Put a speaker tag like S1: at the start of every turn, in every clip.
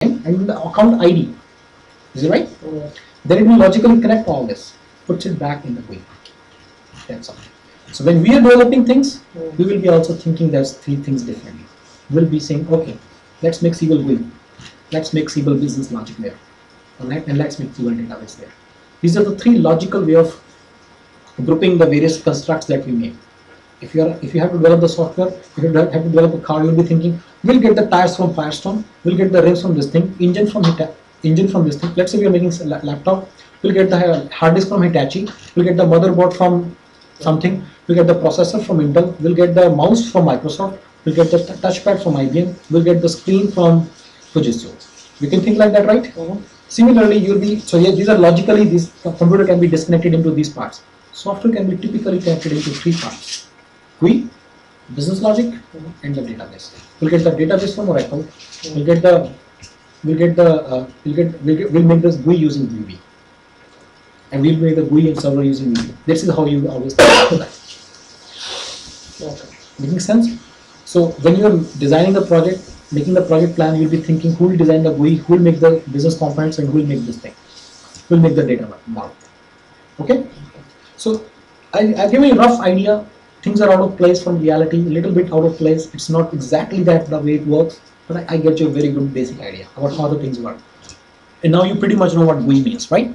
S1: and the account ID. Is it right? Then it will logically connect all this, puts it back in the GUI. That's all. So when we are developing things, we will be also thinking there's three things differently. We'll be saying, okay, let's make SQL GUI, let's make SQL business logic there, and let's make SQL database there. These are the three logical way of grouping the various constructs that we make. If you have to develop the software, if you have to develop a car, you'll be thinking, we'll get the tires from Firestone, we'll get the rims from this thing, engine from this thing. Let's say we are making a laptop, we'll get the hard disk from Hitachi, we'll get the motherboard from something, we'll get the processor from Intel, we'll get the mouse from Microsoft, we'll get the touchpad from IBM, we'll get the screen from Fujitsu. We can think like that, right? Similarly, you'll be, so yeah, these are logically, this computer can be disconnected into these parts. Software can be typically connected into three parts: GUI, business logic, and the database. We'll get the database from Oracle. We'll make this GUI using VB, and we'll make the GUI and server using VB. This is how you always think about that. Okay. Making sense? So when you're designing the project, making the project plan, you'll be thinking who will design the GUI, who will make the business components, and who will make this thing, who will make the data model. Okay? So I've given you a rough idea. Things are out of place from reality, a little bit out of place. It's not exactly that the way it works, but I get you a very good basic idea about how the things work. And now you pretty much know what GUI means, right?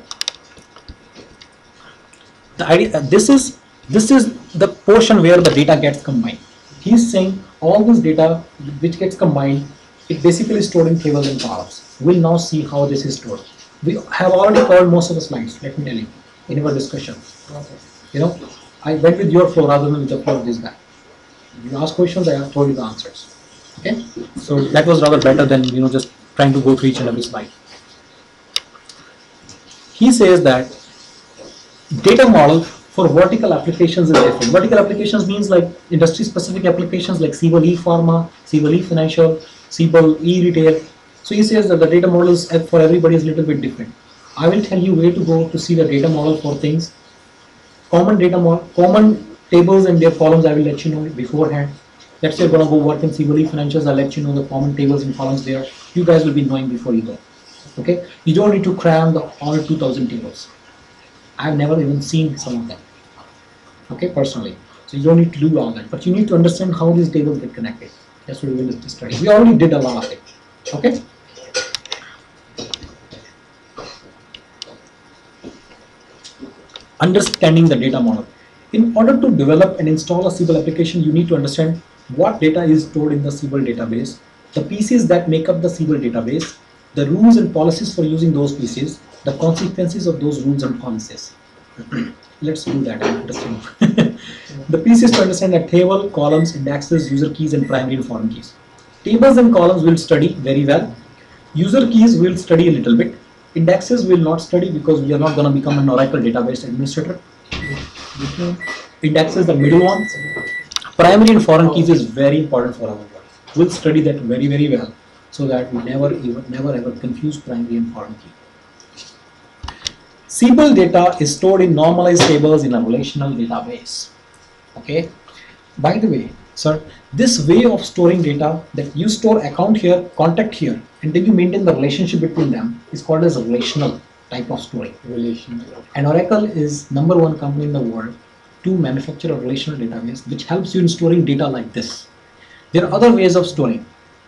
S1: The idea, this is the portion where the data gets combined. He's saying all this data which gets combined, it basically is stored in tables and columns. We'll now see how this is stored. We have already covered most of the slides, let me tell you, in our discussion. Okay. You know, I went with your flow rather than with the flow of this guy. You ask questions, I have told you the answers. Okay, so that was rather better than just trying to go through each and every slide. He says that data model for vertical applications is different. Vertical applications means like industry-specific applications like Siebel e-pharma, Siebel e-financial, Siebel e-retail. So he says that the data models for everybody is a little bit different. I will tell you where to go to see the data model for things. Common tables and their columns I will let you know beforehand. Let's say you're going to go work in Siebel e-financials, I'll let you know the common tables and columns there. You guys will be knowing before you go. Okay? You don't need to cram all 2000 tables. I've never even seen some of them. Okay, personally. So you don't need to do all that, but you need to understand how these tables get connected. That's what we will study. We already did a lot of it. Okay? Understanding the data model. In order to develop and install a Siebel application, you need to understand what data is stored in the Siebel database, the pieces that make up the Siebel database, the rules and policies for using those pieces, the consequences of those rules and policies. Let's do that and understand. The pieces to understand are table, columns, indexes, user keys, and primary and foreign keys. Tables and columns will study very well. User keys will study a little bit. Indexes will not study because we are not going to become an Oracle database administrator. Indexes, the middle one. Primary and foreign keys is very important for our work. We'll study that very, very well so that we never ever confuse primary and foreign key. Siebel data is stored in normalized tables in a relational database. Okay. By the way, sir, this way of storing data, that you store account here, contact here, and then you maintain the relationship between them, is called as a relational type of storing. Relational. And Oracle is #1 company in the world to manufacture a relational database which helps you in storing data like this. There are other ways of storing.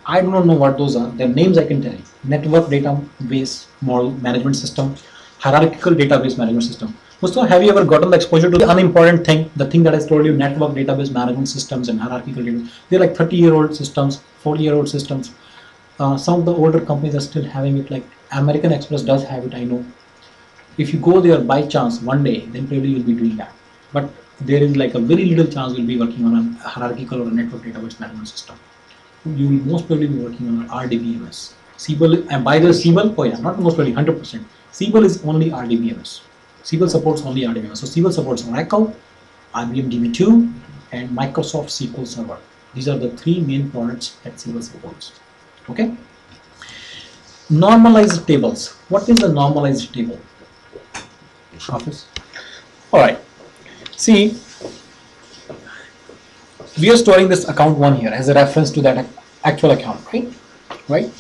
S1: I do not know what those are. Their names I can tell you. Network database model management system, hierarchical database management system. Mustafa, have you ever gotten the exposure to the unimportant thing, the thing that I told you, network database management systems and hierarchical database? They're like 30-year-old systems, 40-year-old systems. Some of the older companies are still having it, like American Express does have it, I know. If you go there by chance one day, then probably you'll be doing that. But there is like a very little chance you'll be working on a hierarchical or a network database management system. You will most probably be working on an RDBMS. Siebel, and by the Siebel, oh yeah, not most probably, 100%. Siebel is only RDBMS. Siebel supports only RDBMS. So Siebel supports Oracle, IBM DB2, and Microsoft SQL Server. These are the three main products that Siebel supports. Okay. Normalized tables. What is a normalized table? Office. All right. See, we are storing this account 1 here as a reference to that actual account, right?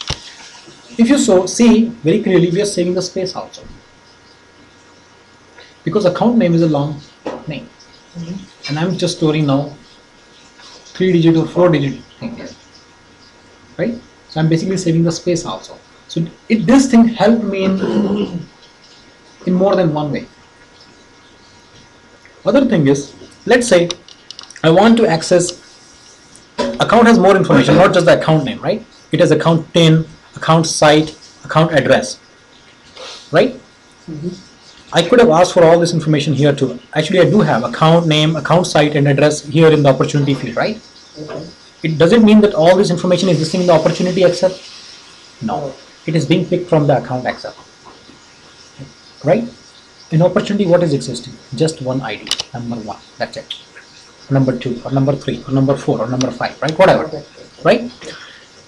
S1: If you see very clearly, we are saving the space also, because account name is a long name, and I'm just storing now 3-digit or 4-digit thing here, right? So I'm basically saving the space also. So this thing helped me in more than one way. Other thing is, let's say I want to access, account has more information, not just the account name, right? It has account PIN, account site, account address, right? I could have asked for all this information here too. Actually, I do have account name, account site, and address here in the opportunity field, right? It doesn't mean that all this information is existing in the opportunity Excel. No, it is being picked from the account Excel, right? In opportunity, what is existing? Just one ID, number 1, that's it. Number 2, or number 3, or number 4, or number 5, right? Whatever, right?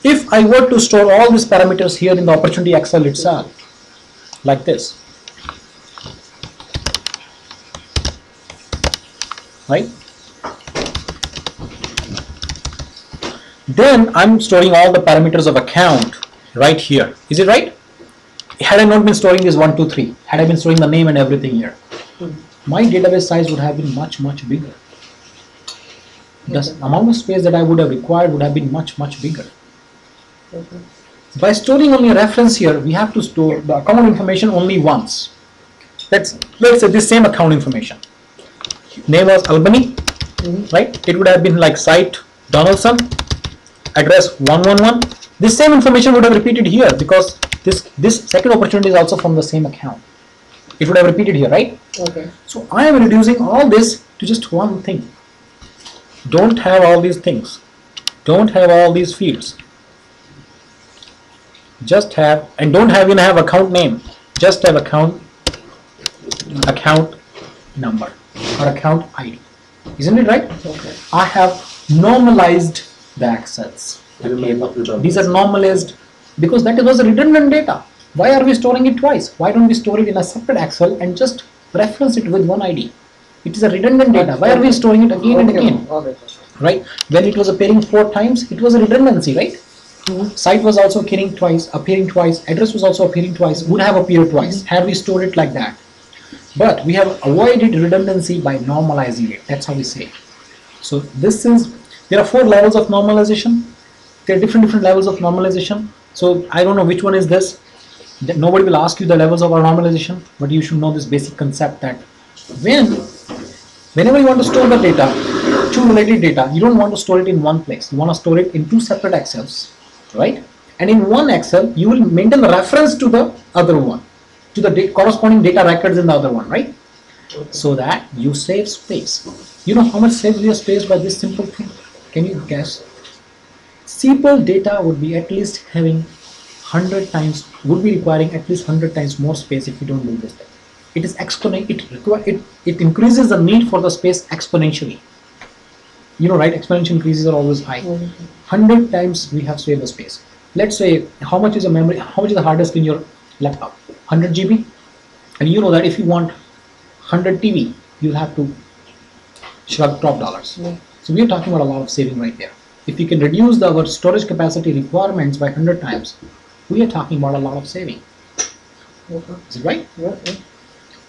S1: If I were to store all these parameters here in the opportunity Excel itself, like this, right? Then I'm storing all the parameters of account right here. Is it right? Had I not been storing this 1, 2, 3, had I been storing the name and everything here, my database size would have been much, much bigger. The amount of space that I would have required would have been much, much bigger. By storing only a reference here, we have to store the account information only once. Let's say this same account information. Name was Albany, right? It would have been like site Donaldson, address 111. This same information would have repeated here, because this second opportunity is also from the same account. It would have repeated here, right?
S2: Okay.
S1: So I am reducing all this to just one thing. Don't have all these things. Don't have all these fields. Just have, and don't even have account name. Just have account number or account ID. Isn't it right?
S2: Okay.
S1: I have normalized the access. These are normalized because that was redundant data. Why are we storing it twice? Why don't we store it in a separate Excel and just reference it with one ID? It is a redundant data. Why are we storing it again and again? Right? When it was appearing 4 times, it was a redundancy, right? Site was also appearing twice, address was also appearing twice, would have appeared twice had we stored it like that. But we have avoided redundancy by normalizing it. That's how we say it. So there are 4 levels of normalization. There are different levels of normalization. So I don't know which one is this. Nobody will ask you the levels of our normalization, but you should know this basic concept that whenever you want to store the data, 2 related data, you don't want to store it in one place. You want to store it in 2 separate Excels, right? And in one Excel, you will maintain the reference to the other one, to the corresponding data records in the other one, right? So that you save space. You know how much saves your space by this simple thing? Can you guess? Simple data would be at least having 100 times, would be requiring at least 100 times more space if you don't do this thing. It is it increases the need for the space exponentially. You know, right? Exponential increases are always high. 100 times we have saved the space. Let's say how much is the hard disk in your laptop? 100 GB. And you know that if you want 100 TB, you'll have to shrug top dollars. So we are talking about a lot of saving right there. If we can reduce our storage capacity requirements by 100 times, we are talking about a lot of saving. Is it right?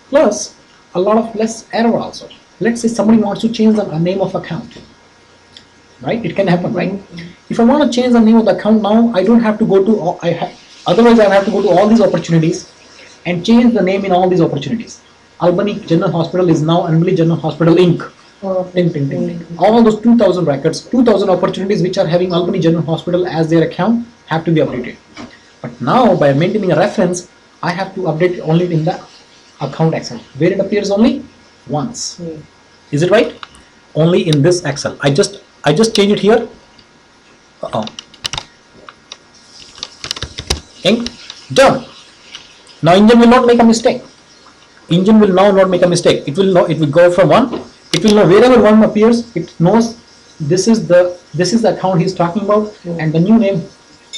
S1: Plus a lot of less error also. Let's say somebody wants to change the name of account, right? It can happen, right? If I want to change the name of the account now, I don't have to go to otherwise I have to go to all these opportunities and change the name in all these opportunities. Albany General Hospital is now Albany General Hospital Inc. Ting, ting, ting, ting. All those 2000 records, 2000 opportunities which are having Albany General Hospital as their account have to be updated. But now by maintaining a reference, I have to update it only in the account Excel, where it appears only once. Is it right? Only in this Excel. I just change it here. Ink. Done. Now engine will not make a mistake. Engine will now not make a mistake. It will go from 1. It will know wherever 1 appears. It knows this is the account he's talking about, and the new name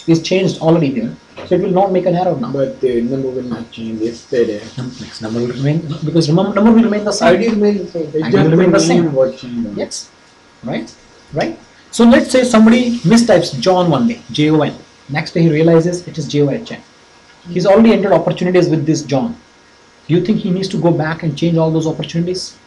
S1: is changed already there. So it will not make an error now.
S2: But the number will not change. It's there.
S1: Next number will remain, because number will remain the same.
S2: ID remains the same.
S1: ID will remain the same. Yes. Right. So let's say somebody mistypes John one day, Jon. Next day he realizes it is John. He's already entered opportunities with this John. Do you think he needs to go back and change all those opportunities?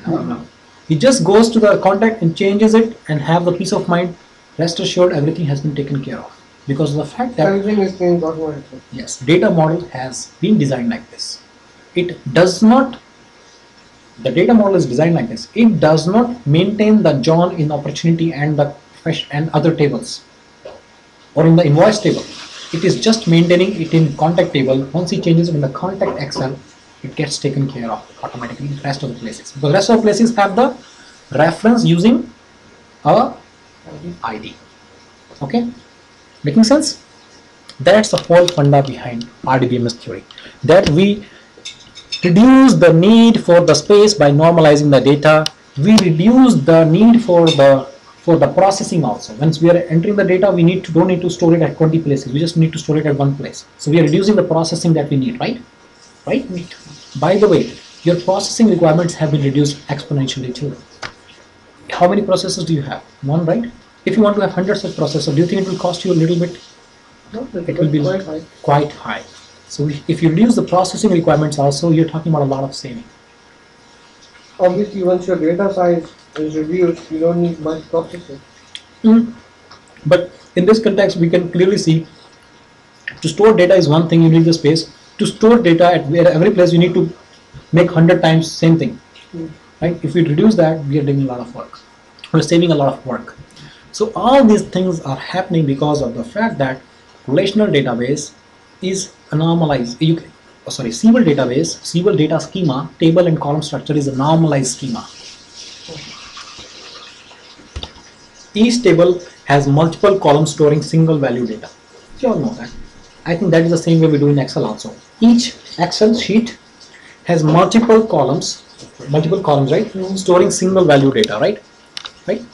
S1: No. He just goes to the contact and changes it and have the peace of mind. Rest assured, everything has been taken care of because of the fact that
S3: Everything is being automated.
S1: yes, data model has been designed like this. It does not. The data model is designed like this. It does not maintain the John in opportunity and the fresh and other tables or in the invoice table. It is just maintaining it in contact table. Once he changes it in the contact Excel, it gets taken care of automatically in the rest of the places. Because the rest of the places have the reference using a ID. Okay, making sense? That's the whole funda behind RDBMS theory. That we reduce the need for the space by normalizing the data. We reduce the need for the processing also. Once we are entering the data, we don't need to store it at 20 places. We just need to store it at one place. So we are reducing the processing that we need, right? Right? By the way, your processing requirements have been reduced exponentially too. How many processors do you have? One, right? If you want to have hundreds of processors, do you think it will cost you a little bit?
S3: No,
S1: It will be quite high. So if you reduce the processing requirements also, you're talking about a lot of saving.
S3: Obviously, once your data size is reduced, you don't need much processing.
S1: But in this context, we can clearly see to store data is one thing, you need the space. To store data at every place, you need to make 100 times same thing. Right? If we reduce that, we are doing a lot of work. We're saving a lot of work. So all these things are happening because of the fact that relational database is a normalized. SQL database, SQL data schema, table and column structure is a normalized schema. Each table has multiple columns storing single value data. You all know that. I think that is the same way we do in Excel also. Each Excel sheet has multiple columns, right? Storing single value data, right? Right?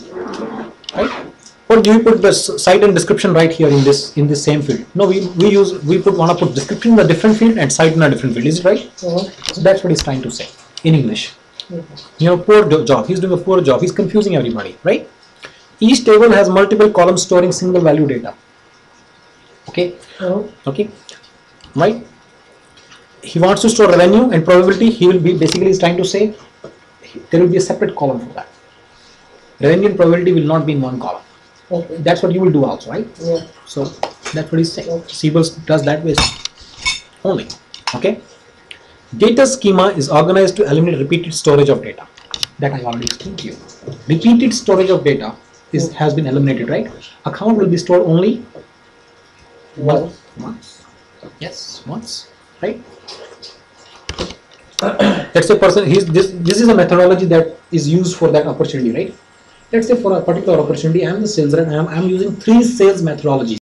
S1: Or do you put the site and description right here in this same field? No, we want to put description in a different field and site in a different field. Is it right? So that's what he's trying to say in English. Poor job. He's doing a poor job. He's confusing everybody, right? Each table has multiple columns storing single value data. Okay. Okay. Right. He wants to store revenue and probability. He will be basically is trying to say there will be a separate column for that. Revenue and probability will not be in one column.
S3: Okay.
S1: That's what you will do also, right?
S3: Yeah.
S1: So that's what he's saying. SQL does that way only. Okay. Data schema is organized to eliminate repeated storage of data. That I already explained to you. Repeated storage of data has been eliminated, right? Account will be stored only once. Yes, once, right? Let's say person. This is a methodology that is used for that opportunity, right? Let's say for a particular opportunity, I am the sales rep. I am using 3 sales methodologies.